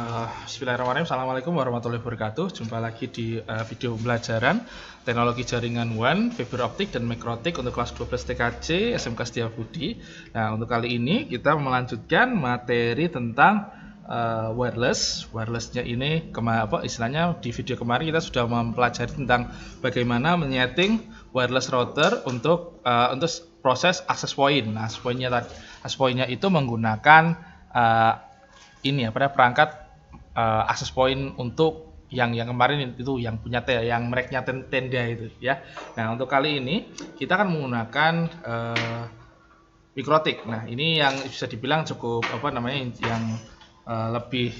Bismillahirrahmanirrahim. Assalamualaikum warahmatullahi wabarakatuh. Jumpa lagi di video pembelajaran teknologi jaringan WAN, fiber optik dan mikrotik untuk kelas 12 TKJ SMK Setiabudi. Nah, untuk kali ini kita melanjutkan materi tentang wireless. Wirelessnya ini istilahnya di video kemarin kita sudah mempelajari tentang bagaimana menyeting wireless router untuk proses access point. Nah, access point-nya itu menggunakan perangkat access point untuk yang kemarin itu yang punya yang mereknya tenda itu ya. Nah, untuk kali ini kita akan menggunakan mikrotik. Nah, ini yang bisa dibilang cukup yang lebih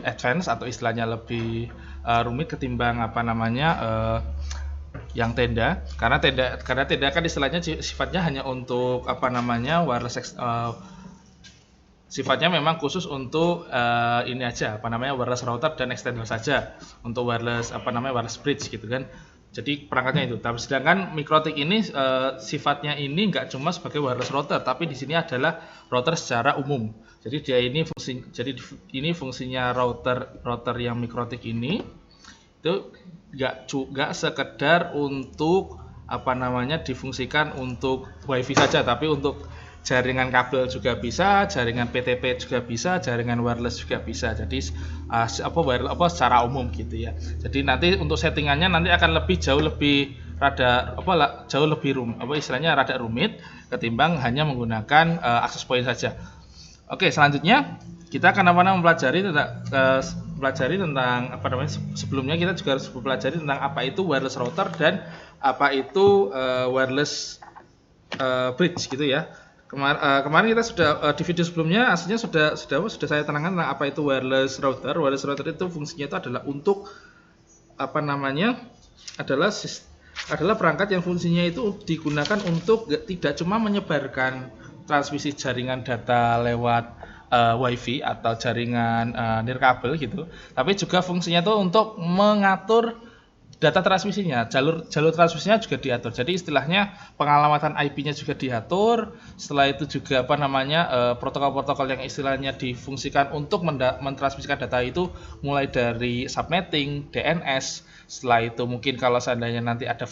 advance atau istilahnya lebih rumit ketimbang yang tenda, karena tenda kan istilahnya sifatnya hanya untuk wireless sifatnya memang khusus untuk wireless router dan extender saja, untuk wireless wireless bridge gitu kan. Jadi perangkatnya itu. Tapi sedangkan mikrotik ini sifatnya ini nggak cuma sebagai wireless router, tapi di sini adalah router secara umum. Jadi ini fungsinya router yang mikrotik ini itu nggak sekedar untuk difungsikan untuk WiFi saja, tapi untuk jaringan kabel juga bisa, jaringan PTP juga bisa, jaringan wireless juga bisa. Jadi secara umum gitu ya. Jadi nanti untuk settingannya nanti akan rada rumit ketimbang hanya menggunakan access point saja. Oke, selanjutnya kita akan mempelajari tentang sebelumnya kita juga harus mempelajari tentang apa itu wireless router dan apa itu wireless bridge gitu ya. Kemarin kita sudah di video sebelumnya aslinya sudah saya terangkan tentang apa itu wireless router. Wireless router itu fungsinya itu adalah untuk adalah perangkat yang fungsinya itu digunakan untuk tidak cuma menyebarkan transmisi jaringan data lewat WiFi atau jaringan nirkabel gitu, tapi juga fungsinya itu untuk mengatur data transmisinya, jalur transmisinya juga diatur. Jadi istilahnya pengalamatan IP-nya juga diatur. Setelah itu juga protokol-protokol yang istilahnya difungsikan untuk mentransmisikan data itu mulai dari subnetting, DNS. Setelah itu mungkin kalau seandainya nanti ada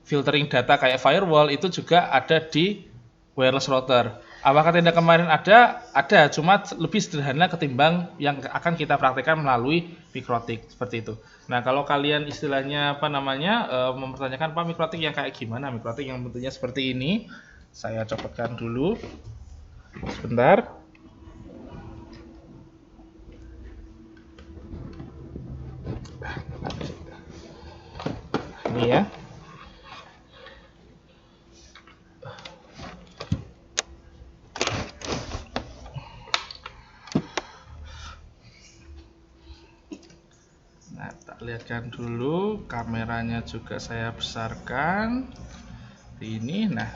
filtering data kayak firewall itu juga ada di wireless router. Apakah tenda kemarin ada? Ada, cuma lebih sederhana ketimbang yang akan kita praktekkan melalui mikrotik seperti itu. Nah, kalau kalian istilahnya mempertanyakan Pak, mikrotik yang kayak gimana? Mikrotik yang bentuknya seperti ini. Saya copotkan dulu. Sebentar. Ini ya. Nah, tak lihatkan dulu, kameranya juga saya besarkan. Ini, nah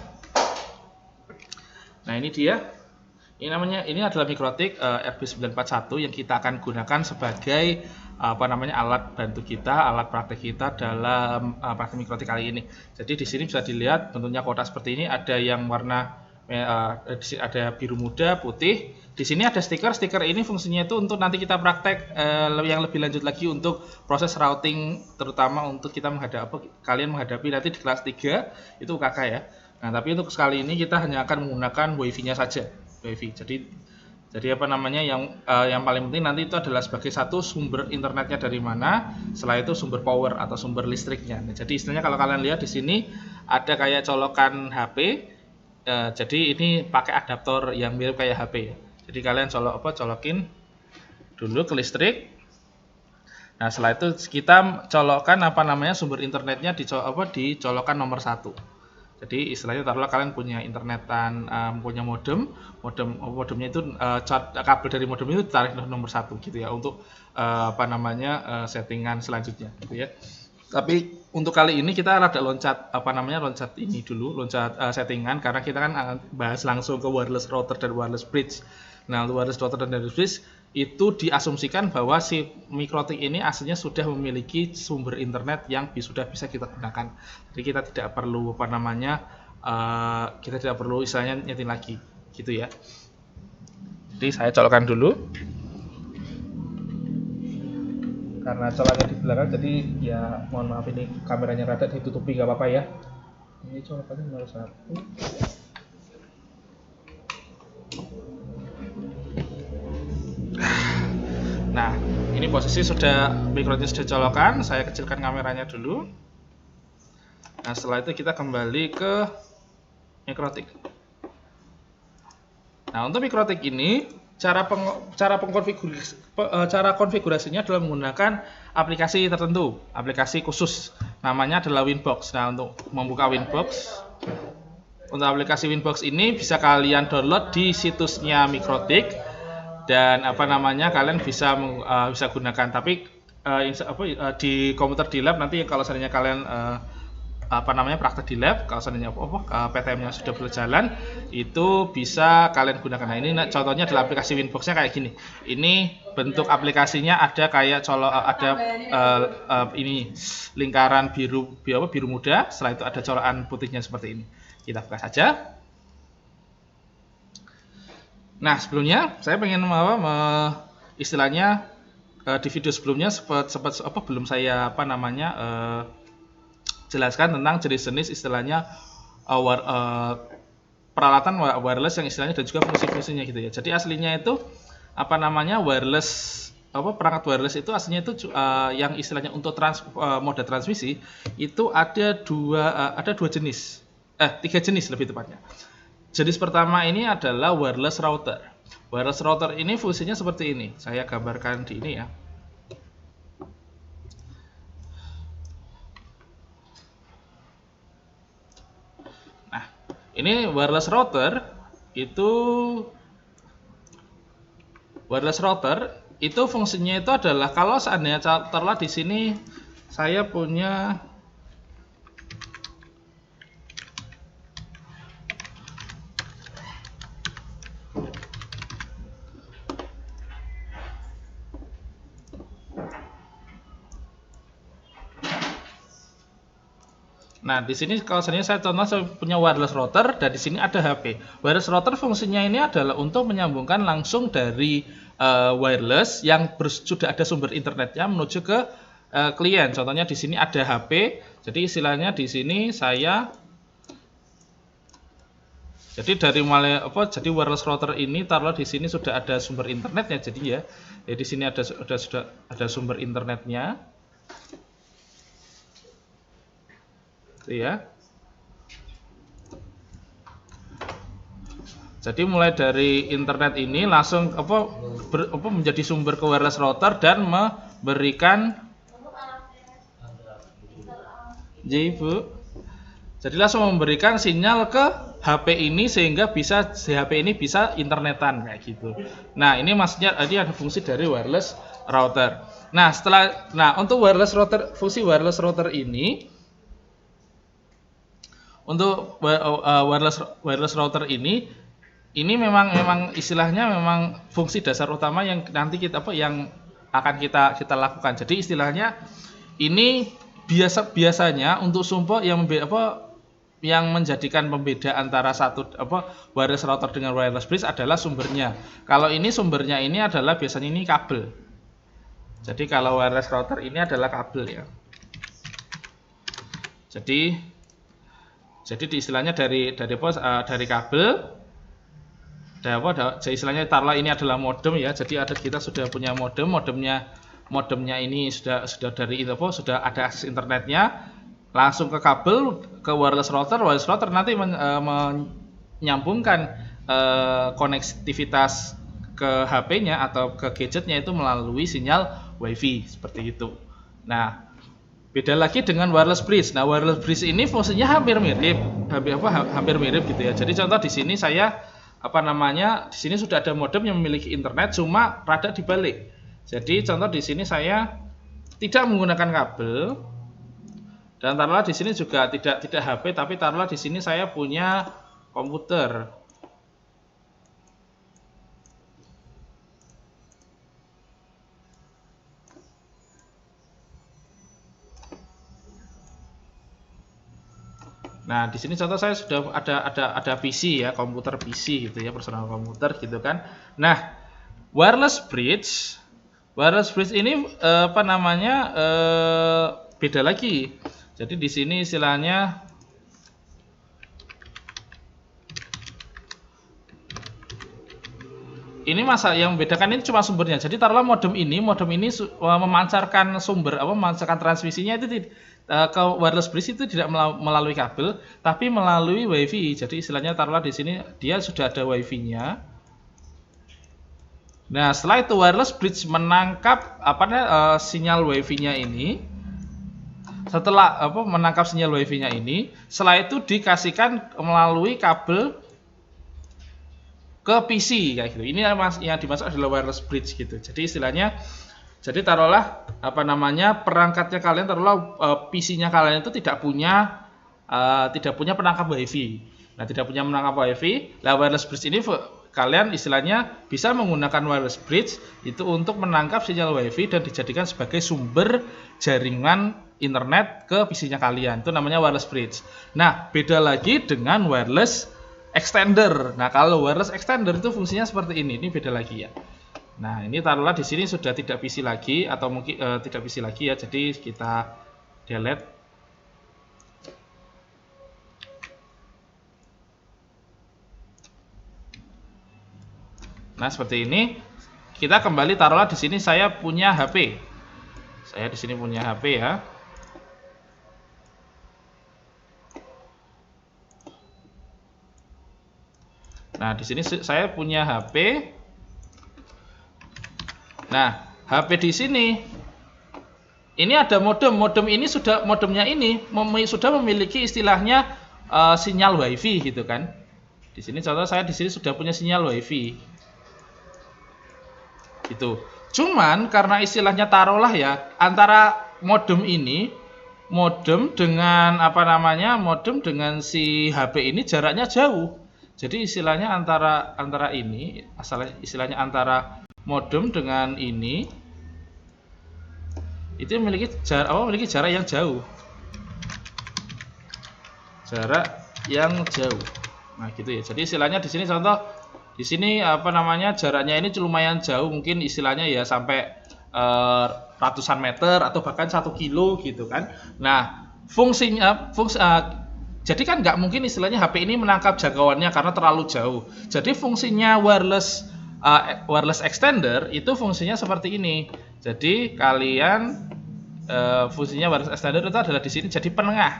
ini dia. Ini adalah mikrotik RB941 yang kita akan gunakan sebagai alat bantu kita, alat praktek kita dalam praktek mikrotik kali ini. Jadi di sini bisa dilihat bentuknya kotak seperti ini, ada yang warna ada biru muda, putih. Di sini ada stiker. Stiker ini fungsinya itu untuk nanti kita praktek yang lebih lanjut lagi untuk proses routing, terutama untuk kita kalian menghadapi nanti di kelas 3 itu UKK ya. Nah, tapi untuk sekali ini kita hanya akan menggunakan WiFi-nya saja. WiFi. Jadi yang paling penting nanti itu adalah sebagai satu sumber internetnya dari mana, setelah itu sumber power atau sumber listriknya. Nah, jadi istilahnya kalau kalian lihat di sini ada kayak colokan HP. Jadi ini pakai adaptor yang mirip kayak HP ya. Jadi kalian colokin dulu ke listrik. Nah, setelah itu kita colokkan sumber internetnya dicolokkan nomor 1. Jadi istilahnya taruhlah kalian punya internetan, punya modemnya itu kabel dari modem itu tarik nomor 1 gitu ya untuk settingan selanjutnya gitu ya. Tapi untuk kali ini kita rada loncat settingan, karena kita kan bahas langsung ke wireless router dan wireless bridge. Nah, untuk wireless router dan wireless bridge itu diasumsikan bahwa si mikrotik ini aslinya sudah memiliki sumber internet yang sudah bisa kita gunakan. Jadi kita tidak perlu istilahnya nyeting lagi gitu ya. Jadi saya colokkan dulu. Karena coloknya di belakang, jadi ya mohon maaf ini kameranya rada ditutupi, nggak apa-apa ya. Ini colokannya 01. Nah, ini posisi sudah mikrotiknya sudah colokan. Saya kecilkan kameranya dulu. Nah, setelah itu kita kembali ke mikrotik. Nah, untuk mikrotik ini cara konfigurasinya adalah menggunakan aplikasi tertentu, aplikasi khusus. Namanya adalah Winbox. Nah, untuk membuka Winbox, untuk aplikasi Winbox ini bisa kalian download di situsnya Mikrotik dan kalian bisa gunakan. Tapi di komputer di lab nanti kalau seandainya kalian praktek di lab, kalau seandainya PTM-nya sudah berjalan, itu bisa kalian gunakan. Nah, ini contohnya adalah aplikasi Winbox-nya kayak gini. Ini bentuk aplikasinya ada kayak ini lingkaran biru muda, setelah itu ada colokan putihnya seperti ini. Kita buka saja. Nah, sebelumnya saya pengen istilahnya di video sebelumnya belum saya jelaskan tentang jenis-jenis istilahnya peralatan wireless yang istilahnya dan juga fungsi-fungsinya gitu ya. Jadi aslinya itu perangkat wireless itu aslinya itu yang istilahnya untuk moda transmisi itu ada dua jenis, tiga jenis lebih tepatnya. Jenis pertama ini adalah wireless router. Wireless router ini fungsinya seperti ini. Saya gambarkan di ini ya. Ini wireless router itu fungsinya itu adalah kalau seandainya taruhlah di sini saya punya Nah, di sini kalau saya punya wireless router dan di sini ada HP. Wireless router fungsinya ini adalah untuk menyambungkan langsung dari wireless yang sudah ada sumber internetnya menuju ke klien. Contohnya di sini ada HP. Jadi istilahnya di sini jadi wireless router ini taruhlah di sini sudah ada sumber internetnya. Jadi ya di sini sudah ada sumber internetnya. Ya. Jadi mulai dari internet ini langsung menjadi sumber ke wireless router dan memberikan Jadi langsung memberikan sinyal ke HP ini sehingga HP ini bisa internetan kayak gitu. Nah, ini maksudnya tadi ada fungsi dari wireless router. Nah, untuk fungsi wireless router ini untuk wireless router ini memang istilahnya memang fungsi dasar utama yang nanti yang akan kita lakukan. Jadi istilahnya ini biasanya untuk yang menjadikan pembeda antara wireless router dengan wireless bridge adalah sumbernya. Kalau ini sumbernya ini adalah biasanya ini kabel. Jadi kalau wireless router ini adalah kabel ya. Jadi istilahnya dari kabel. Jadi istilahnya taruhlah ini adalah modem ya. Jadi kita sudah punya modemnya ini sudah ada akses internetnya langsung ke kabel ke wireless router nanti menyambungkan konektivitas ke HP-nya atau ke gadgetnya itu melalui sinyal WiFi seperti itu. Nah, beda lagi dengan wireless bridge. Nah, wireless bridge ini fungsinya hampir mirip gitu ya. Jadi contoh di sini di sini sudah ada modem yang memiliki internet, cuma rada dibalik. Jadi contoh di sini saya tidak menggunakan kabel dan taruhlah di sini juga tidak HP, tapi taruhlah di sini saya punya komputer. Nah, di sini contoh saya sudah ada PC ya, komputer PC gitu ya, personal komputer gitu kan. Nah, wireless bridge ini apa namanya beda lagi. Jadi di sini istilahnya ini masa yang membedakan ini cuma sumbernya. Jadi taruhlah modem ini memancarkan memancarkan transmisinya itu ke wireless bridge itu tidak melalui kabel, tapi melalui WiFi. Jadi istilahnya taruhlah di sini dia sudah ada WiFi-nya. Nah, setelah itu wireless bridge menangkap sinyal WiFi-nya ini. Setelah menangkap sinyal WiFi-nya ini, setelah itu dikasihkan melalui kabel ke PC kayak gitu. Ini yang dimaksud adalah wireless bridge gitu. Jadi istilahnya, jadi taruhlah perangkatnya kalian, taruhlah PC-nya kalian itu tidak punya penangkap WiFi. Nah, tidak punya penangkap WiFi. Lah wireless bridge ini kalian istilahnya bisa menggunakan wireless bridge itu untuk menangkap sinyal WiFi dan dijadikan sebagai sumber jaringan internet ke PC-nya kalian. Itu namanya wireless bridge. Nah, beda lagi dengan wireless extender. Nah, kalau wireless extender itu fungsinya seperti ini. Ini beda lagi ya. Nah, ini taruhlah di sini sudah tidak PC lagi atau mungkin tidak PC lagi ya. Jadi kita delete. Nah, seperti ini. Kita kembali taruhlah di sini saya punya HP. Saya di sini punya HP ya. Nah, di sini saya punya HP. Nah, HP di sini ini ada modem. Modemnya ini sudah memiliki istilahnya sinyal WiFi gitu kan. Di sini contoh saya di sini sudah punya sinyal WiFi. Gitu. Cuman karena istilahnya taruhlah ya, antara modem dengan si HP ini jaraknya jauh. Jadi istilahnya antara modem dengan ini itu memiliki jarak yang jauh. Jarak yang jauh. Nah, gitu ya. Jadi istilahnya di sini contoh di sini jaraknya ini lumayan jauh, mungkin istilahnya ya sampai ratusan meter atau bahkan 1 kilo gitu kan. Nah, jadi kan nggak mungkin istilahnya HP ini menangkap jangkauannya karena terlalu jauh. Jadi fungsinya wireless extender itu fungsinya seperti ini. Jadi kalian fungsinya wireless extender itu adalah di sini jadi penengah.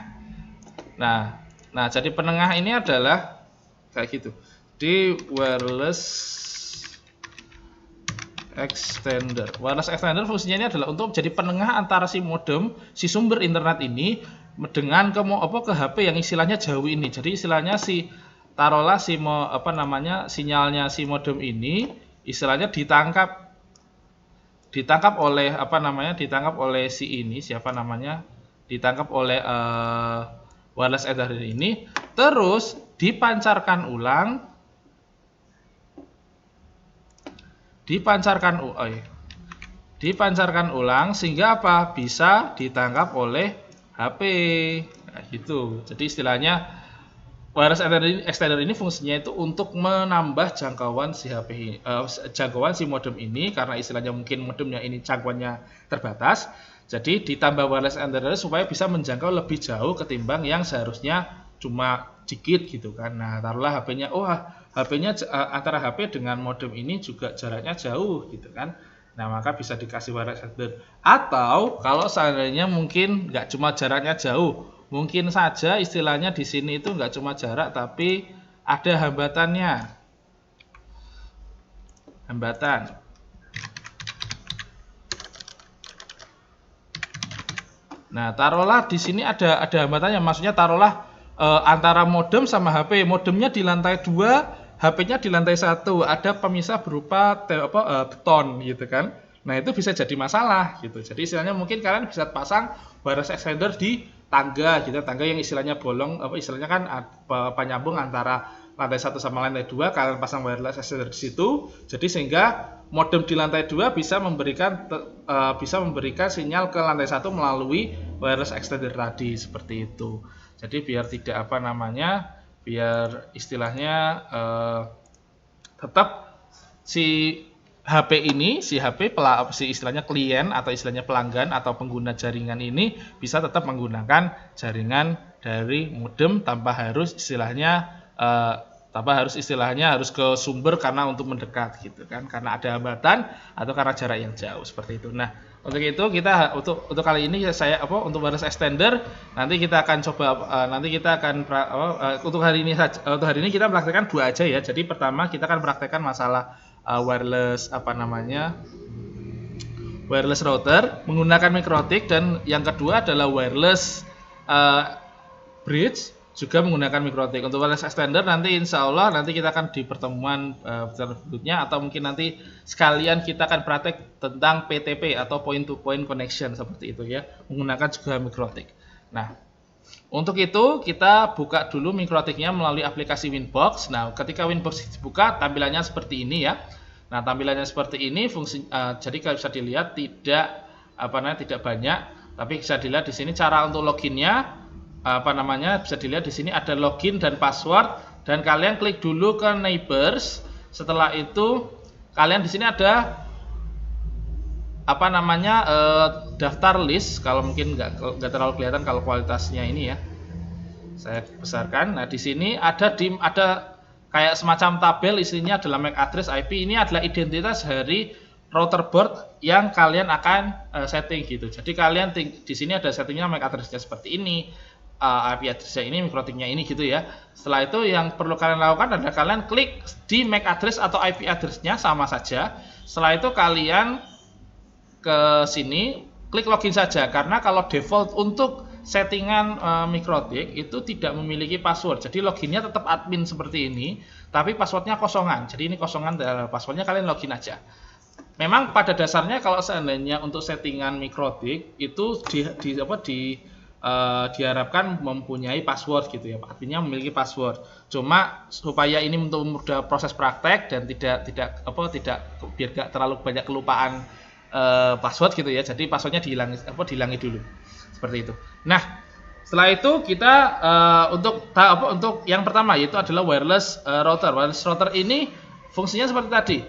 Nah, jadi penengah ini adalah kayak gitu. Di wireless extender. Wireless extender fungsinya ini adalah untuk jadi penengah antara si modem, si sumber internet ini dengan ke HP yang istilahnya jauh ini. Jadi istilahnya taruhlah sinyalnya si modem ini istilahnya ditangkap oleh ditangkap oleh wireless extender ini, terus dipancarkan ulang sehingga bisa ditangkap oleh HP kayak gitu. Jadi istilahnya wireless extender ini fungsinya itu untuk menambah jangkauan si jangkauan si modem ini, karena istilahnya mungkin modemnya ini jangkauannya terbatas. Jadi ditambah wireless extender supaya bisa menjangkau lebih jauh ketimbang yang seharusnya cuma dikit gitu kan. Nah, taruhlah HP-nya antara HP dengan modem ini juga jaraknya jauh gitu kan. Nah, maka bisa dikasih wireless extender. Atau kalau seandainya mungkin nggak cuma jaraknya jauh, mungkin saja istilahnya di sini itu nggak cuma jarak tapi ada hambatan. Nah, taruhlah di sini ada hambatannya. Maksudnya taruhlah antara modem sama HP. Modemnya di lantai 2, HP-nya di lantai 1, ada pemisah berupa beton gitu kan. Nah, itu bisa jadi masalah gitu. Jadi istilahnya mungkin kalian bisa pasang wireless extender di tangga gitu. Tangga yang istilahnya bolong, istilahnya kan penyambung antara lantai 1 sama lantai 2, kalian pasang wireless extender di situ. Jadi sehingga modem di lantai 2 bisa memberikan sinyal ke lantai 1 melalui wireless extender tadi, seperti itu. Jadi biar tidak biar istilahnya tetap si istilahnya klien atau istilahnya pelanggan atau pengguna jaringan ini bisa tetap menggunakan jaringan dari modem tanpa harus harus ke sumber karena untuk mendekat gitu kan, karena ada hambatan atau karena jarak yang jauh, seperti itu. Nah, untuk itu kita untuk kali ini untuk wireless extender nanti kita akan coba untuk hari ini kita praktekkan 2 aja ya. Jadi pertama kita akan praktekkan masalah wireless router menggunakan mikrotik, dan yang kedua adalah wireless bridge juga menggunakan mikrotik. Untuk wireless extender nanti insya Allah nanti kita akan di pertemuan berikutnya, atau mungkin nanti sekalian kita akan praktek tentang PTP atau point to point connection, seperti itu ya, menggunakan juga mikrotik. Nah, untuk itu kita buka dulu mikrotiknya melalui aplikasi Winbox. Nah, ketika Winbox dibuka tampilannya seperti ini ya. Nah, tampilannya seperti ini, jadi kalau bisa dilihat tidak banyak, tapi bisa dilihat di sini cara untuk loginnya. Bisa dilihat di sini ada login dan password, dan kalian klik dulu ke neighbors. Setelah itu kalian di sini ada daftar list. Kalau mungkin nggak terlalu kelihatan kalau kualitasnya ini ya, saya besarkan. Nah, di sini ada kayak semacam tabel, isinya adalah MAC address, IP. Ini adalah identitas dari router board yang kalian akan setting gitu. Jadi kalian di sini ada settingnya MAC addressnya seperti ini, IP addressnya ini, mikrotiknya ini gitu ya. Setelah itu yang perlu kalian lakukan adalah kalian klik di MAC address atau IP addressnya, sama saja. Setelah itu kalian ke sini klik login saja, karena kalau default untuk settingan mikrotik itu tidak memiliki password. Jadi loginnya tetap admin seperti ini, tapi passwordnya kosongan. Jadi ini kosongan passwordnya, kalian login aja. Memang pada dasarnya kalau seandainya untuk settingan mikrotik itu diharapkan mempunyai password gitu ya, adminnya memiliki password. Cuma supaya ini untuk mudah proses praktek dan tidak biar gak terlalu banyak kelupaan password gitu ya, jadi passwordnya dihilangi dulu, seperti itu. Nah, setelah itu kita untuk yang pertama yaitu adalah wireless router. Wireless router ini fungsinya seperti tadi.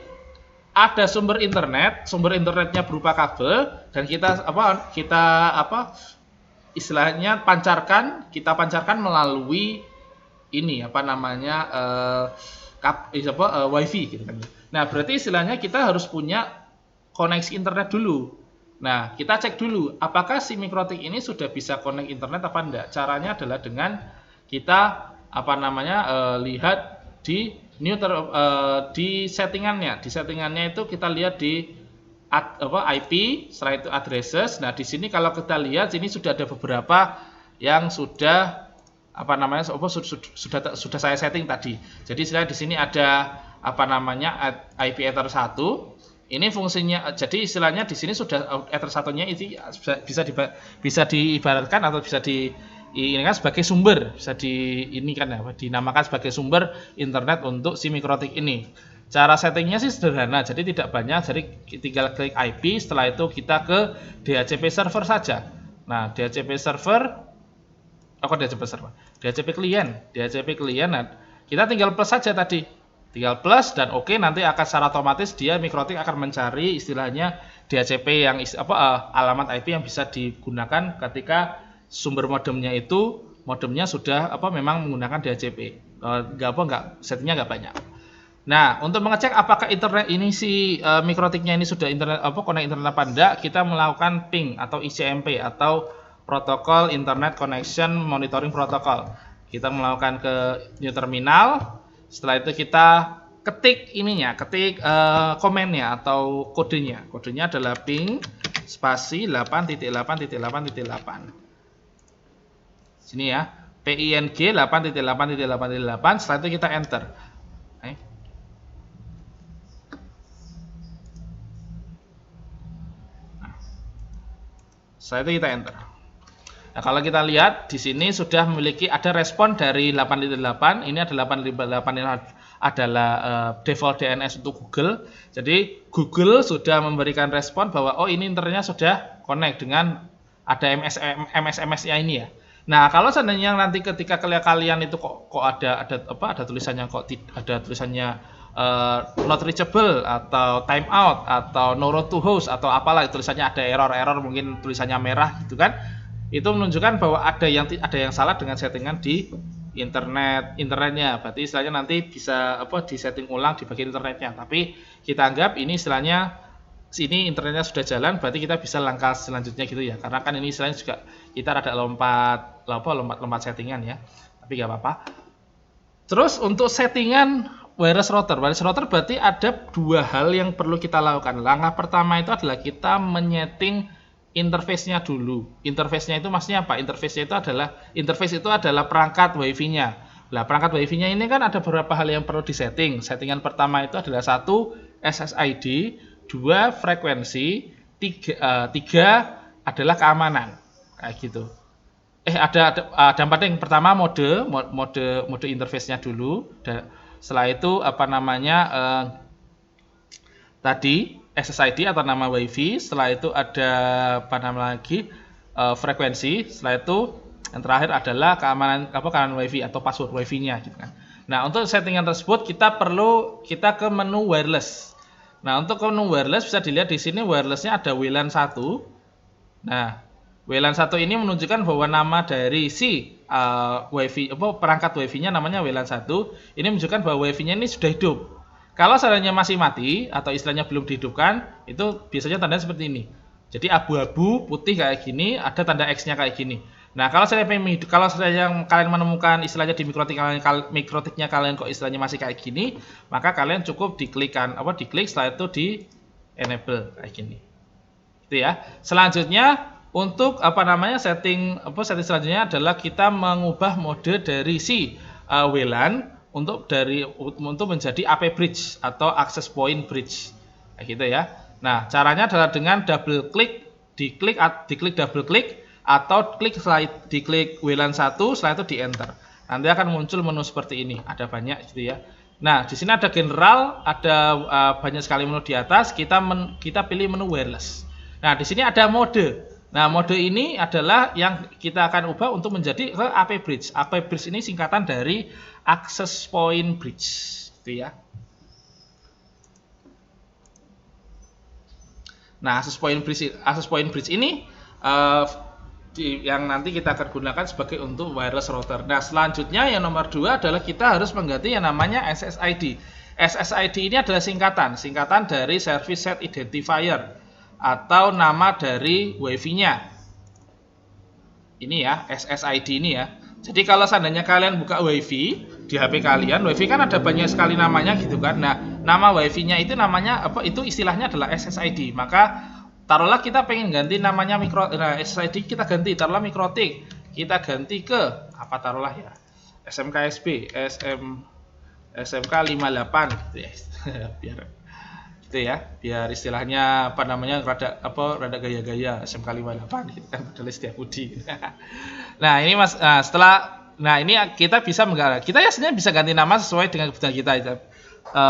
Ada sumber internetnya berupa kabel, dan kita istilahnya kita pancarkan melalui ini wifi gitu kan. Nah, berarti istilahnya kita harus punya koneksi internet dulu. Nah, kita cek dulu apakah si mikrotik ini sudah bisa connect internet apa enggak. Caranya adalah dengan kita lihat di settingannya. Di settingannya itu kita lihat di IP, setelah itu addresses. Nah, di sini kalau kita lihat sini sudah ada beberapa yang sudah sudah saya setting tadi. Jadi di sini ada IP Ether 1. Ini fungsinya, jadi istilahnya di sini sudah Ether 1-nya itu bisa diibaratkan atau bisa diinginkan sebagai sumber, dinamakan sebagai sumber internet untuk si mikrotik ini. Cara settingnya sih sederhana, jadi tidak banyak, jadi tinggal klik IP, setelah itu kita ke DHCP server saja. Nah, DHCP klien, nah, kita tinggal plus saja tadi, tinggal plus dan oke, nanti akan secara otomatis dia mikrotik akan mencari istilahnya DHCP yang alamat IP yang bisa digunakan ketika sumber modemnya sudah memang menggunakan DHCP. Settingnya nggak banyak. Nah, untuk mengecek apakah internet ini mikrotiknya ini sudah connect internet apa enggak, kita melakukan ping atau ICMP atau protokol internet connection monitoring protocol. Kita melakukan ke new terminal. Setelah itu kita ketik komennya atau kodenya. Kodenya adalah ping spasi 8.8.8.8. Sini ya, PING 8.8.8.8. Setelah itu kita enter. Setelah itu kita enter. Nah, kalau kita lihat di sini sudah ada respon dari 8.8. Ini ada 8.8 adalah default DNS untuk Google. Jadi Google sudah memberikan respon bahwa oh ini internetnya sudah connect dengan ada MS-nya ini ya. Nah, kalau seandainya nanti ketika kalian itu kok ada tulisannya ada tulisannya not reachable atau time out atau no route to host atau apalah tulisannya ada error mungkin tulisannya merah gitu kan. Itu menunjukkan bahwa ada yang salah dengan settingan di internetnya. Berarti istilahnya nanti bisa disetting ulang di bagian internetnya. Tapi kita anggap ini istilahnya sini internetnya sudah jalan, berarti kita bisa langkah selanjutnya gitu ya. Karena kan ini istilahnya juga kita rada lompat settingan ya. Tapi nggak apa-apa. Terus untuk settingan wireless router berarti ada dua hal yang perlu kita lakukan. Langkah pertama itu adalah kita menyeting interface-nya dulu. Interface-nya itu maksudnya apa? Interface itu adalah perangkat WiFi-nya. Nah, perangkat WiFi-nya ini kan ada beberapa hal yang perlu disetting. Settingan pertama itu adalah 1 SSID, 2 frekuensi, 3 adalah keamanan. Kayak gitu. Ada yang penting pertama mode interface-nya dulu. Setelah itu tadi SSID atau nama WiFi, setelah itu ada frekuensi, setelah itu yang terakhir adalah keamanan WiFi atau password WiFi-nya gitu kan. Nah, untuk settingan tersebut kita ke menu wireless. Nah, untuk ke menu wireless bisa dilihat di sini wireless-nya ada WLAN 1. Nah, WLAN 1 ini menunjukkan bahwa nama dari si WiFi perangkat WiFi-nya namanya WLAN 1. Ini menunjukkan bahwa WiFi-nya ini sudah hidup. Kalau seandainya masih mati atau istilahnya belum dihidupkan, itu biasanya tandanya seperti ini. Jadi abu-abu putih kayak gini, ada tanda X-nya kayak gini. Nah, kalau seandainya kalian menemukan istilahnya di mikrotiknya kalian kok istilahnya masih kayak gini, maka kalian cukup diklik setelah itu di enable kayak gini. Gitu ya. Selanjutnya untuk setting selanjutnya adalah kita mengubah mode dari si WLAN untuk menjadi AP bridge atau access point bridge kayak gitu ya. Nah, caranya adalah dengan double klik, diklik double klik atau diklik WLAN 1 setelah itu di enter. Nanti akan muncul menu seperti ini, ada banyak gitu ya. Nah, di sini ada general, ada banyak sekali menu di atas, kita pilih menu wireless. Nah, di sini ada mode. Nah, mode ini adalah yang kita akan ubah untuk menjadi ke AP bridge. AP bridge ini singkatan dari access point bridge, gitu ya. Nah, access point bridge ini yang nanti kita akan gunakan sebagai untuk wireless router. Nah, selanjutnya yang nomor 2 adalah kita harus mengganti yang namanya SSID. SSID ini adalah singkatan dari Service Set Identifier atau nama dari WiFi-nya. Ini ya, SSID ini ya. Jadi kalau seandainya kalian buka WiFi di HP kalian, WiFi kan ada banyak sekali namanya gitu kan. Nah, nama WiFi-nya itu namanya Itu istilahnya adalah SSID. Maka taruhlah kita pengen ganti namanya SSID kita ganti, taruhlah Mikrotik. Kita ganti ke taruhlah ya. SMKSB, SMK 58 gitu ya. biar istilahnya rada gaya-gaya SMK 58 gitu kan, padahal Setiabudi. Nah, ini Mas ini kita bisa sebenarnya bisa ganti nama sesuai dengan kebutuhan kita.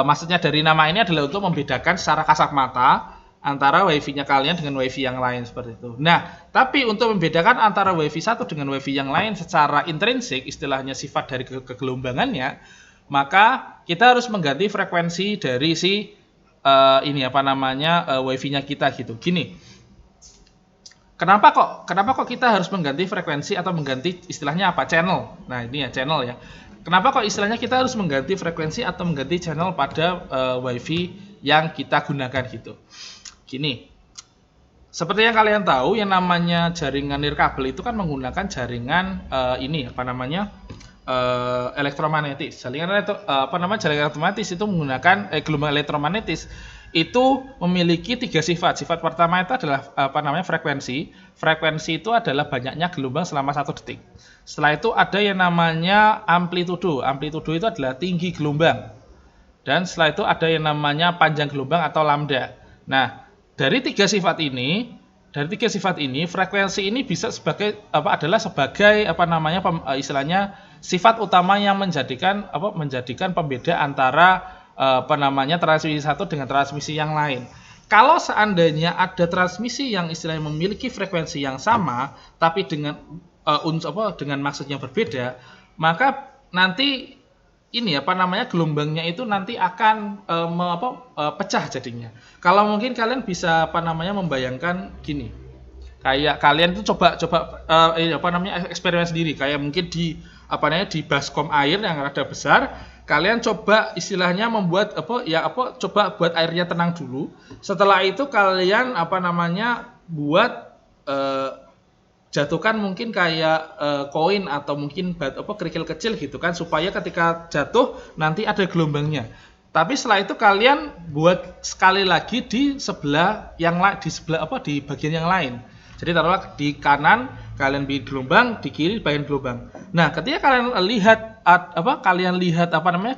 Maksudnya dari nama ini adalah untuk membedakan secara kasat mata antara WiFi-nya kalian dengan WiFi yang lain seperti itu. Nah, tapi untuk membedakan antara WiFi satu dengan WiFi yang lain secara intrinsik, istilahnya sifat dari kegelombangannya, maka kita harus mengganti frekuensi dari si WiFi-nya kita gitu. Gini. Kenapa kok kita harus mengganti frekuensi atau mengganti istilahnya channel. Nah, ini ya channel ya. Kenapa kok istilahnya kita harus mengganti frekuensi atau mengganti channel pada WiFi yang kita gunakan gitu. Gini. Seperti yang kalian tahu, yang namanya jaringan nirkabel itu kan menggunakan jaringan elektromagnetis. Jaringan elektromagnetis itu menggunakan gelombang elektromagnetis itu memiliki 3 sifat. Sifat pertama itu adalah frekuensi. Frekuensi itu adalah banyaknya gelombang selama 1 detik. Setelah itu ada yang namanya amplitudo. Amplitudo itu adalah tinggi gelombang. Dan setelah itu ada yang namanya panjang gelombang atau lambda. Nah, dari 3 sifat ini dari tiga sifat ini, frekuensi ini bisa sebagai adalah sebagai istilahnya sifat utama yang menjadikan pembeda antara transmisi satu dengan transmisi yang lain. Kalau seandainya ada transmisi yang istilahnya memiliki frekuensi yang sama tapi dengan dengan maksud yang berbeda, maka nanti ini gelombangnya itu nanti akan pecah jadinya. Kalau mungkin kalian bisa membayangkan gini. Kayak kalian itu coba eksperimen sendiri, kayak mungkin di baskom air yang rada besar, kalian coba istilahnya membuat coba buat airnya tenang dulu. Setelah itu kalian buat jatuhkan mungkin kayak koin atau mungkin kerikil kecil gitu kan, supaya ketika jatuh nanti ada gelombangnya. Tapi setelah itu kalian buat sekali lagi di sebelah yang di bagian yang lain. Jadi taruhlah di kanan kalian bikin gelombang, di kiri bagian gelombang. Nah, ketika kalian lihat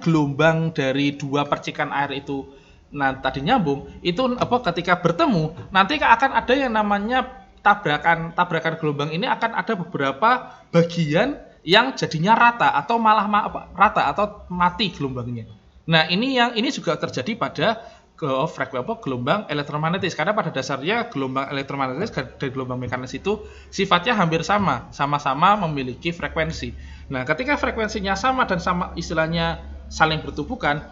gelombang dari dua percikan air itu tadi nyambung, itu ketika bertemu nanti akan ada yang namanya tabrakan gelombang ini, akan ada beberapa bagian yang jadinya rata atau malah rata atau mati gelombangnya. Nah, ini juga terjadi pada gelombang elektromagnetis, karena pada dasarnya gelombang elektromagnetis dan gelombang mekanis itu sifatnya hampir sama-sama memiliki frekuensi. Nah, ketika frekuensinya sama dan sama istilahnya saling bertubuhkan,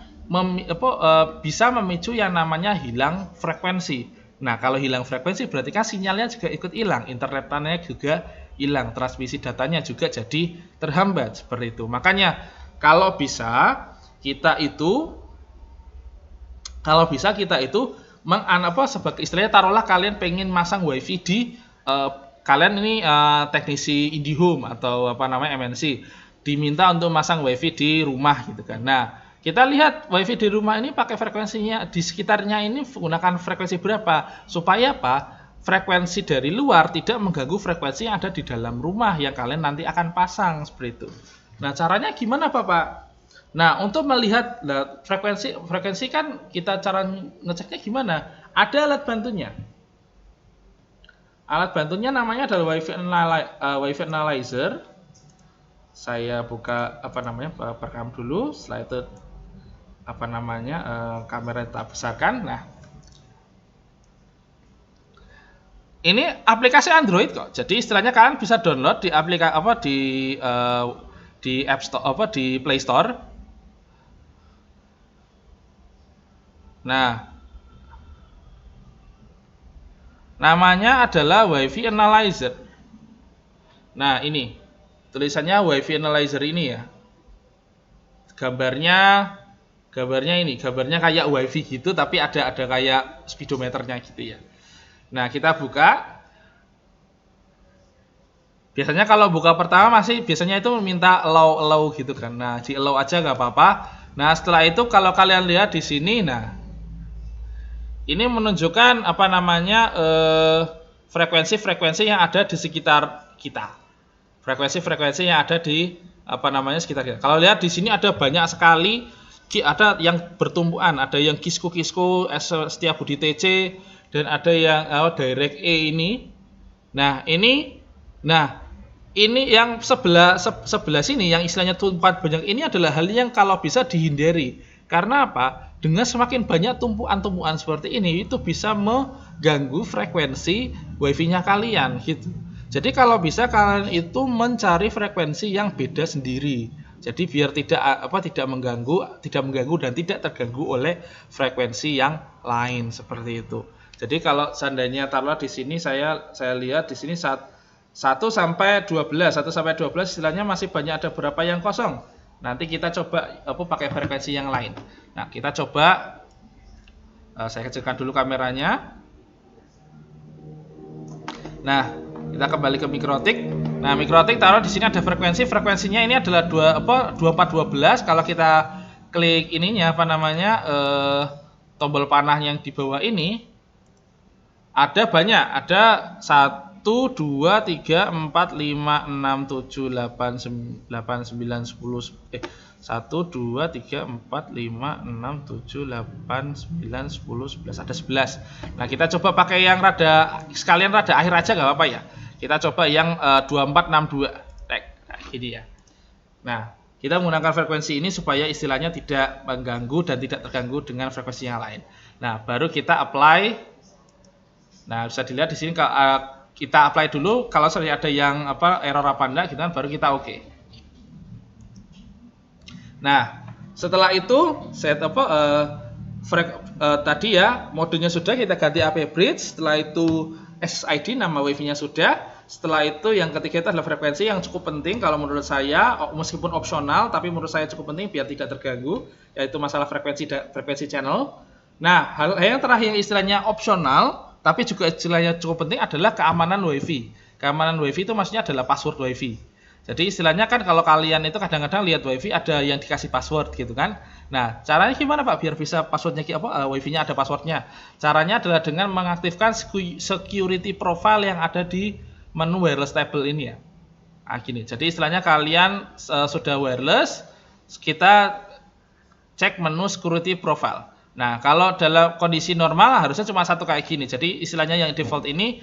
bisa memicu yang namanya hilang frekuensi. Nah, kalau hilang frekuensi berarti kan sinyalnya juga ikut hilang, internetannya juga hilang, transmisi datanya juga jadi terhambat seperti itu. Makanya kalau bisa kita itu sebagai istilahnya, taruhlah kalian pengen masang wifi di kalian ini teknisi IndiHome atau MNC, diminta untuk masang wifi di rumah gitu kan. Nah, kita lihat wifi di rumah ini pakai frekuensinya di sekitarnya ini menggunakan frekuensi berapa, supaya frekuensi dari luar tidak mengganggu frekuensi yang ada di dalam rumah yang kalian nanti akan pasang seperti itu. Nah, caranya gimana Pak? Nah, untuk melihat frekuensi kan kita cara ngeceknya gimana? Ada alat bantunya. Alat bantunya namanya adalah Wi-Fi analyzer. Saya buka perekam dulu. Setelah itu kamera tak besarkan. Nah, ini aplikasi Android kok. Jadi istilahnya kalian bisa download di di App Store di Play Store. Nah, namanya adalah Wi-Fi analyzer. Nah, ini tulisannya Wi-Fi analyzer ini ya. Gambarnya kayak wifi gitu, tapi ada kayak speedometernya gitu ya. Nah, kita buka. Biasanya kalau buka pertama biasanya itu meminta allow gitu kan. Nah, di allow aja nggak apa-apa. Nah, setelah itu kalau kalian lihat di sini, nah ini menunjukkan frekuensi-frekuensi yang ada di sekitar kita. Frekuensi-frekuensi yang ada di sekitar kita. Kalau lihat di sini ada banyak sekali, ada yang bertumbuhan, ada yang Kisku, Setiabudi TC, dan ada yang Direct E ini. Nah, ini yang sebelah sini yang istilahnya tumpuan banyak ini adalah hal yang kalau bisa dihindari. Karena apa? Dengan semakin banyak tumpuan-tumpuan seperti ini, itu bisa mengganggu frekuensi wifi-nya kalian gitu. Jadi kalau bisa kalian itu mencari frekuensi yang beda sendiri. Jadi biar tidak mengganggu dan tidak terganggu oleh frekuensi yang lain seperti itu. Jadi kalau seandainya taruhlah di sini saya lihat di sini 1 sampai 12 istilahnya masih banyak, ada berapa yang kosong. Nanti kita coba pakai frekuensi yang lain. Nah, kita coba saya kecilkan dulu kameranya. Nah, kita kembali ke mikrotik. Nah, mikrotik taruh di sini ada frekuensinya ini adalah 2412. Kalau kita klik ininya tombol panah yang di bawah ini ada banyak, ada 1 2 3 4 5 6 7 8 9 10 1, 2, 3, 4, 5, 6, 7, 8, 9, 10, 11. Ada 11. Nah, kita coba pakai yang sekalian rada akhir aja nggak apa-apa ya. Kita coba yang 2462. Nah, ini ya. Nah, kita menggunakan frekuensi ini supaya istilahnya tidak mengganggu dan tidak terganggu dengan frekuensi yang lain. Nah, baru kita apply. Nah, bisa dilihat di sini kita apply dulu. Kalau ada yang error apa enggak, gitu kan, baru kita oke. Nah, setelah itu tadi ya modenya sudah, kita ganti AP bridge. Setelah itu SSID, nama wifi-nya sudah. Setelah itu yang ketiga itu adalah frekuensi yang cukup penting kalau menurut saya, meskipun opsional tapi menurut saya cukup penting biar tidak terganggu, yaitu masalah frekuensi channel. Nah, hal yang terakhir yang istilahnya opsional tapi juga istilahnya cukup penting adalah keamanan wifi. Keamanan wifi itu maksudnya adalah password wifi. Jadi istilahnya kan kalau kalian itu kadang-kadang lihat wifi ada yang dikasih password gitu kan. Nah, caranya gimana Pak biar bisa passwordnya wifi-nya ada passwordnya? Caranya adalah dengan mengaktifkan security profile yang ada di menu wireless table ini ya. Nah, gini. Jadi istilahnya kalian sudah wireless, kita cek menu security profile. Nah, kalau dalam kondisi normal harusnya cuma satu kayak gini. Jadi istilahnya yang default ini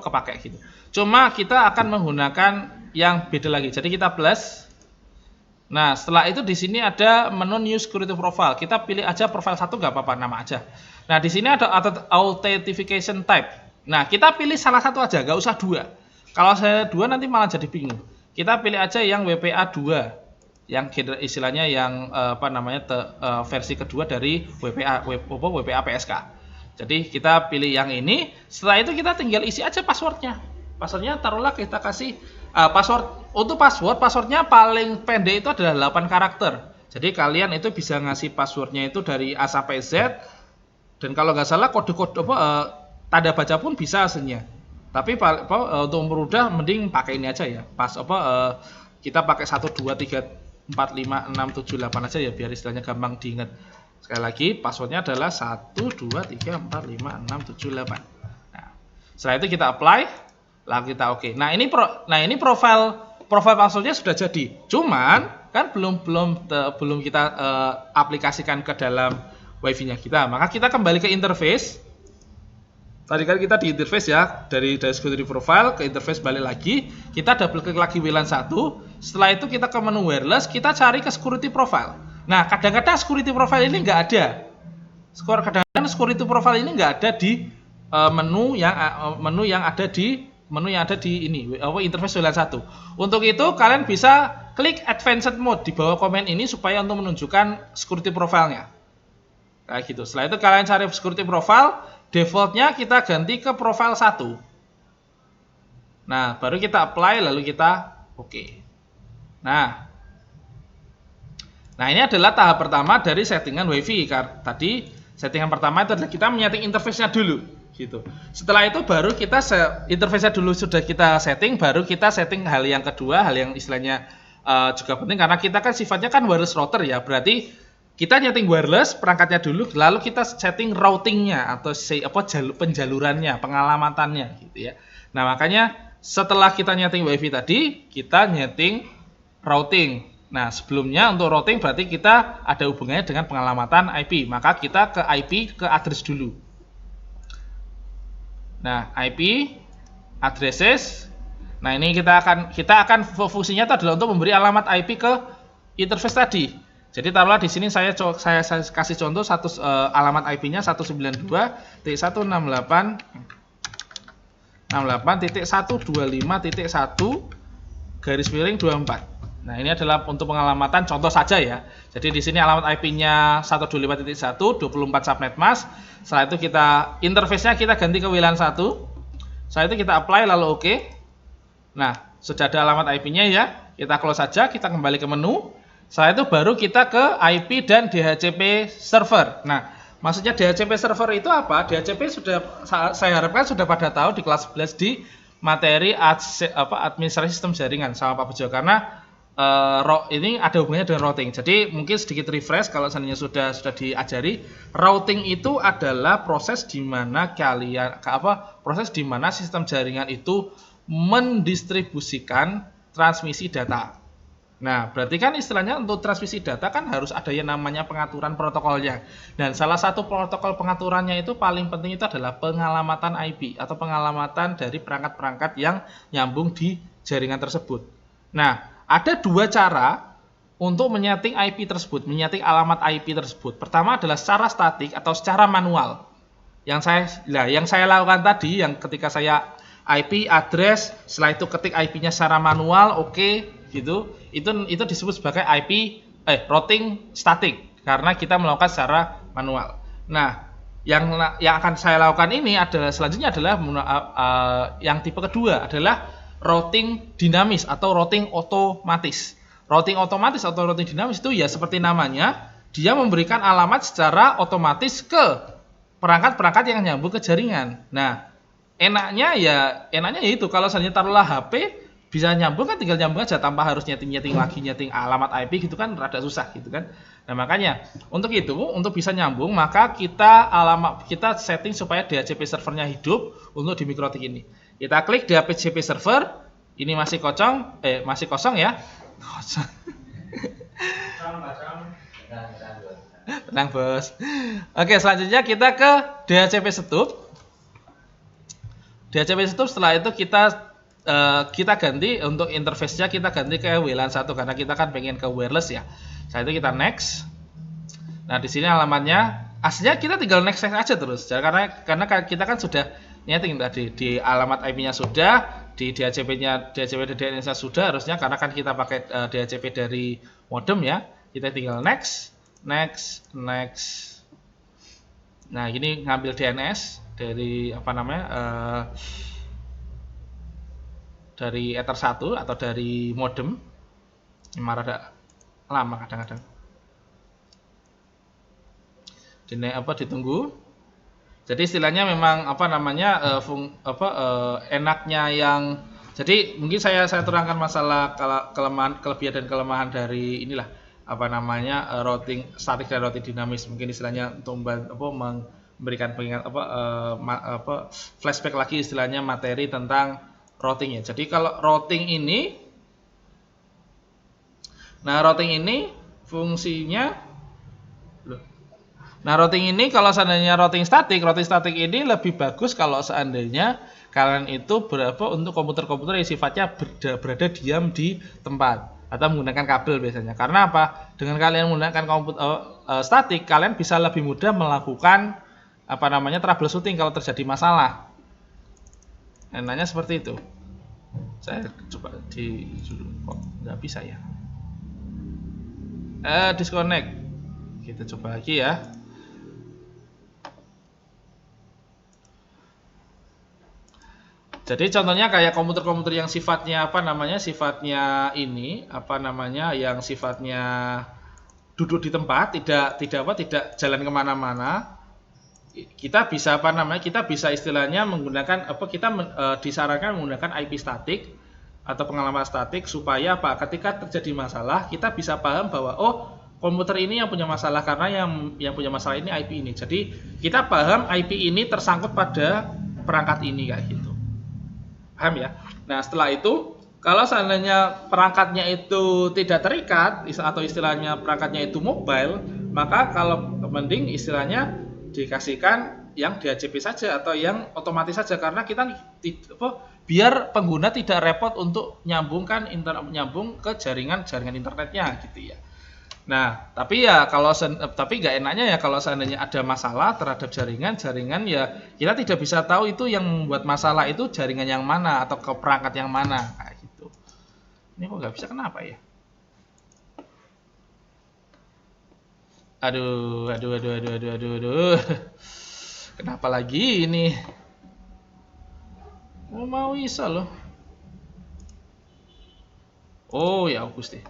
kepake gitu. Cuma kita akan menggunakan yang beda lagi. Jadi kita plus. Nah, setelah itu di sini ada menu new security profile. Kita pilih aja profile 1 nggak apa-apa, nama aja. Nah, di sini ada authentication type. Nah, kita pilih salah satu aja, nggak usah dua. Kalau saya dua nanti malah jadi bingung. Kita pilih aja yang WPA 2. Yang istilahnya yang versi kedua dari WPA PSK. Jadi kita pilih yang ini. Setelah itu kita tinggal isi aja passwordnya. Passwordnya taruhlah kita kasih passwordnya paling pendek itu adalah 8 karakter. Jadi kalian itu bisa ngasih passwordnya itu dari A sampai Z. Dan kalau nggak salah kode-kode tanda baca pun bisa aslinya. Tapi untuk mempermudah mending pakai ini aja ya. Kita pakai 1, 2, 3, 4, 5, 6, 7, 8 aja ya biar istilahnya gampang diingat. Sekali lagi passwordnya adalah 1, 2, 3, 4, 5, 6, 7, 8. Nah, setelah itu kita apply. Lalu kita oke. Nah, ini profile passwordnya sudah jadi. Cuman kan belum kita aplikasikan ke dalam wifi-nya kita. Maka kita kembali ke interface. Tadi kan kita di interface ya, dari security profile ke interface balik lagi. Kita double klik lagi WLAN 1. Setelah itu kita ke menu wireless, kita cari ke security profile. Nah, kadang-kadang security profile ini nggak ada. Kadang-kadang security profile ini nggak ada di menu yang ada di ini interface WLAN 1. Untuk itu kalian bisa klik advanced mode di bawah komen ini supaya untuk menunjukkan security profile-nya. Kayak gitu. Setelah itu kalian cari security profile, defaultnya kita ganti ke profile 1. Nah, baru kita apply lalu kita oke. Nah, ini adalah tahap pertama dari settingan WiFi. Tadi settingan pertama itu adalah kita menyeting interface-nya dulu. Gitu. Setelah itu baru kita interface-nya dulu sudah kita setting, baru kita setting hal yang kedua, hal yang istilahnya juga penting karena kita kan sifatnya kan wireless router ya, berarti kita nyeting wireless perangkatnya dulu, lalu kita setting routingnya atau penjalurannya, pengalamannya gitu ya. Nah, makanya setelah kita nyeting wifi tadi, kita nyeting routing. Nah, sebelumnya untuk routing berarti kita ada hubungannya dengan pengalamatan IP, maka kita ke IP ke address dulu. Nah, IP addresses. Nah, ini kita akan fungsinya itu adalah untuk memberi alamat IP ke interface tadi. Jadi taruhlah di sini saya kasih contoh alamat IP-nya 192.168.125.1/24. Nah, ini adalah untuk pengalamatan contoh saja ya. Jadi di sini alamat IP-nya 125.1 24 subnet mask. Setelah itu interface-nya kita ganti ke WLAN 1. Setelah itu kita apply lalu oke. Nah, sudah ada alamat IP-nya ya. Kita close saja, kita kembali ke menu. Setelah itu baru kita ke IP dan DHCP server. Nah, maksudnya DHCP server itu apa? DHCP saya harapkan sudah pada tahu di kelas 11 di materi administrasi sistem jaringan sama Pak Bejo karena ini ada hubungannya dengan routing. Jadi mungkin sedikit refresh kalau seandainya sudah diajari, routing itu adalah proses di mana proses di mana sistem jaringan itu mendistribusikan transmisi data. Nah, berarti kan istilahnya untuk transmisi data kan harus ada yang namanya pengaturan protokolnya. Dan salah satu protokol pengaturannya itu paling penting itu adalah pengalamatan IP atau pengalamatan dari perangkat-perangkat yang nyambung di jaringan tersebut. Nah, ada dua cara untuk menyeting IP tersebut, menyeting alamat IP tersebut. Pertama adalah secara statik atau secara manual. Yang saya lakukan tadi, yang ketika saya IP address, setelah itu ketik IP-nya secara manual, oke, gitu. Itu disebut sebagai routing statik karena kita melakukan secara manual. Nah, yang akan saya lakukan ini adalah selanjutnya adalah yang tipe kedua adalah routing dinamis atau routing otomatis. Routing otomatis atau routing dinamis itu ya seperti namanya, dia memberikan alamat secara otomatis ke perangkat-perangkat yang nyambung ke jaringan. Nah, enaknya itu kalau misalnya taruhlah HP bisa nyambung kan tinggal nyambung aja tanpa harus nyeting lagi nyeting alamat IP gitu kan rada susah gitu kan. Nah, makanya untuk bisa nyambung maka kita setting supaya DHCP servernya hidup untuk di Mikrotik ini. Kita klik DHCP server, ini masih kosong ya. Kosong. Tenang bos. Oke, selanjutnya kita ke DHCP Setup. DHCP Setup setelah itu kita ganti untuk interface-nya, kita ganti ke WLAN 1 karena kita kan pengen ke wireless ya. Setelah itu kita next. Nah, di sini alamatnya aslinya kita tinggal next aja terus. Karena kita kan sudah nyeting tadi di alamat IP-nya sudah, di DHCP-nya DNS-nya sudah harusnya karena kan kita pakai DHCP dari modem ya. Kita tinggal next. Nah, ini ngambil DNS dari dari Ether 1 atau dari modem. Ini rada lama kadang-kadang. Ditunggu. Jadi istilahnya memang enaknya yang jadi mungkin saya terangkan masalah kelebihan dan kelemahan dari inilah routing statik dan routing dinamis. Mungkin istilahnya untuk memberikan flashback lagi istilahnya materi tentang routing ya. Jadi kalau routing ini fungsinya routing ini kalau seandainya routing statik ini lebih bagus kalau seandainya kalian itu untuk komputer-komputer yang sifatnya berada diam di tempat atau menggunakan kabel biasanya. Karena apa? Dengan kalian menggunakan komputer statik, kalian bisa lebih mudah melakukan troubleshooting kalau terjadi masalah. Enaknya seperti itu. Saya coba kok nggak bisa ya. Disconnect. Kita coba lagi ya. Jadi contohnya kayak komputer-komputer yang sifatnya yang sifatnya duduk di tempat, tidak jalan kemana-mana. Kita bisa istilahnya menggunakan disarankan menggunakan IP statik atau pengalaman statik supaya ketika terjadi masalah kita bisa paham bahwa komputer ini yang punya masalah karena yang punya masalah ini IP ini. Jadi kita paham IP ini tersangkut pada perangkat ini kayak gitu. Paham ya? Nah, setelah itu kalau seandainya perangkatnya itu tidak terikat atau istilahnya perangkatnya itu mobile, maka kalau mending istilahnya dikasihkan yang DHCP saja atau yang otomatis saja karena kita biar pengguna tidak repot untuk nyambung ke jaringan internetnya gitu ya. Nah, tapi nggak enaknya ya kalau seandainya ada masalah terhadap jaringan ya kita tidak bisa tahu itu yang membuat masalah itu jaringan yang mana atau ke perangkat yang mana kayak gitu. Ini kok nggak bisa, kenapa ya? Aduh. Kenapa lagi ini? Mau bisa loh. Oh ya Gusti.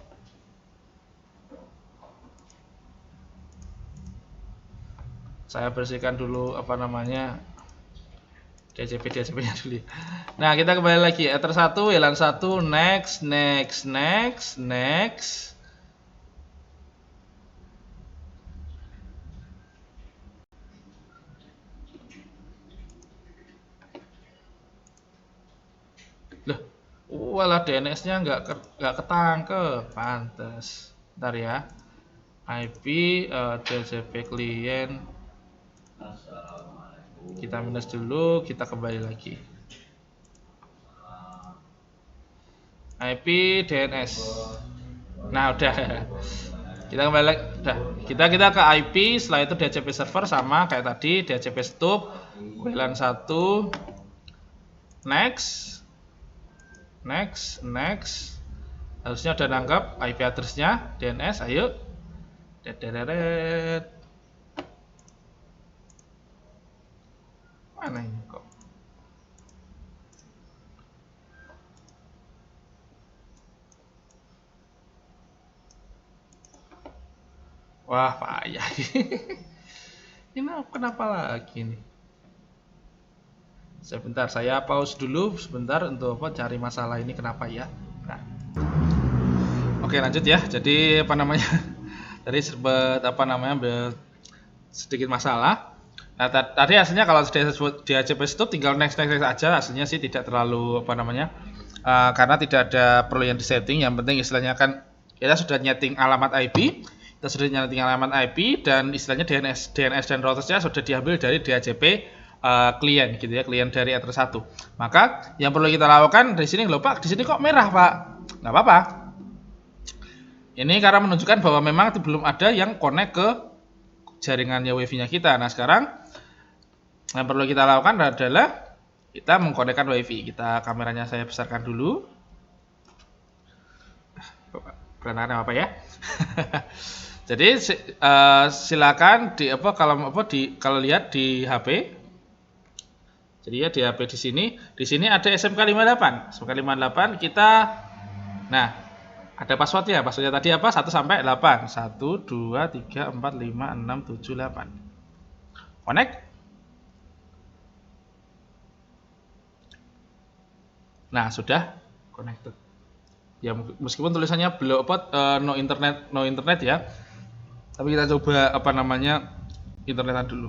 Saya bersihkan dulu DHCP-nya dulu. Nah, kita kembali lagi Ether 1, WLAN 1, next. Loh, Walah DNS-nya nggak ketangkep, pantes. Ntar ya, IP TCP klien kita minus dulu, kita kembali lagi. IP DNS. Nah udah, kita kembali lagi. Udah, kita ke IP. Setelah itu DHCP server sama kayak tadi, DHCP stub WLAN 1. Next. Harusnya udah nangkap IP address-nya DNS. Ayo. Dederet. Mana ini kok? Wah, payah. Ini kenapa lagi nih? Sebentar, saya pause dulu sebentar untuk cari masalah ini kenapa ya. Nah. Oke, lanjut ya. Jadi apa namanya? Tadi sempat sedikit masalah. Nah, tadi hasilnya kalau di HCP stub tinggal next aja, hasilnya sih tidak terlalu karena tidak ada perlu yang disetting. Yang penting istilahnya kan kita sudah nyeting alamat IP, dan istilahnya DNS dan routersnya sudah diambil dari DHCP klien gitu ya, klien dari Ether 1. Maka yang perlu kita lakukan di sini, loh Pak, di sini kok merah Pak? Nggak apa-apa. Ini karena menunjukkan bahwa memang belum ada yang connect ke jaringannya WiFi-nya kita. Nah sekarang yang perlu kita lakukan adalah kita mengkonekkan WiFi. Kameranya saya besarkan dulu. Berantakan apa ya? Jadi silakan kalau lihat di HP. Jadi ya di HP di sini ada SMK58. SMK58 kita, nah ada passwordnya. Passwordnya tadi apa? 1 sampai 8. 1, 2, 3, 4, 5, 6, 7, 8. Connect. Nah sudah connected. Ya meskipun tulisannya belum no internet ya. Tapi kita coba internetan dulu.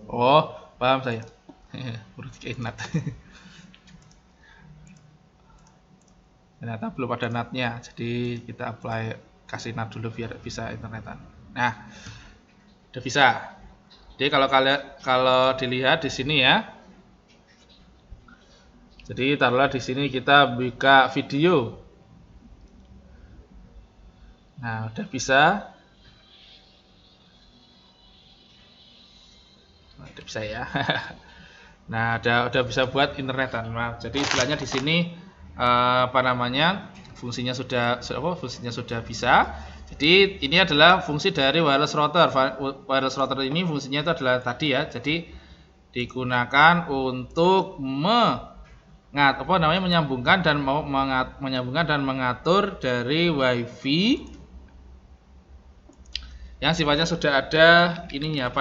Oh, paham saya. Urut NAT. Ternyata belum ada NAT-nya, jadi kita kasih NAT dulu biar bisa internetan. Nah, udah bisa. Jadi kalau dilihat di sini ya. Jadi taruhlah di sini kita buka video. Nah, udah bisa. Udah bisa ya. Nah, udah bisa buat internetan. Nah, jadi istilahnya di sini fungsinya sudah bisa. Jadi ini adalah fungsi dari wireless router. Wireless router ini fungsinya itu adalah tadi ya. Jadi digunakan untuk menyambungkan dan mengatur dari WiFi yang sifatnya sudah ada ininya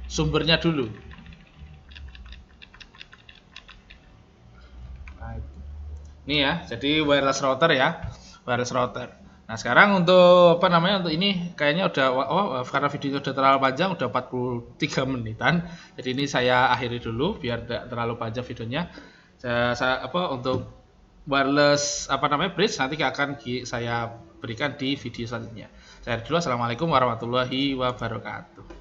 sumbernya dulu. Nah, ini ya, jadi wireless router ya, wireless router. Nah sekarang untuk untuk ini kayaknya udah karena videonya udah terlalu panjang, udah 43 menitan. Jadi ini saya akhiri dulu biar tidak terlalu panjang videonya. Untuk wireless bridge nanti akan saya berikan di video selanjutnya. Saya dulu, assalamualaikum warahmatullahi wabarakatuh.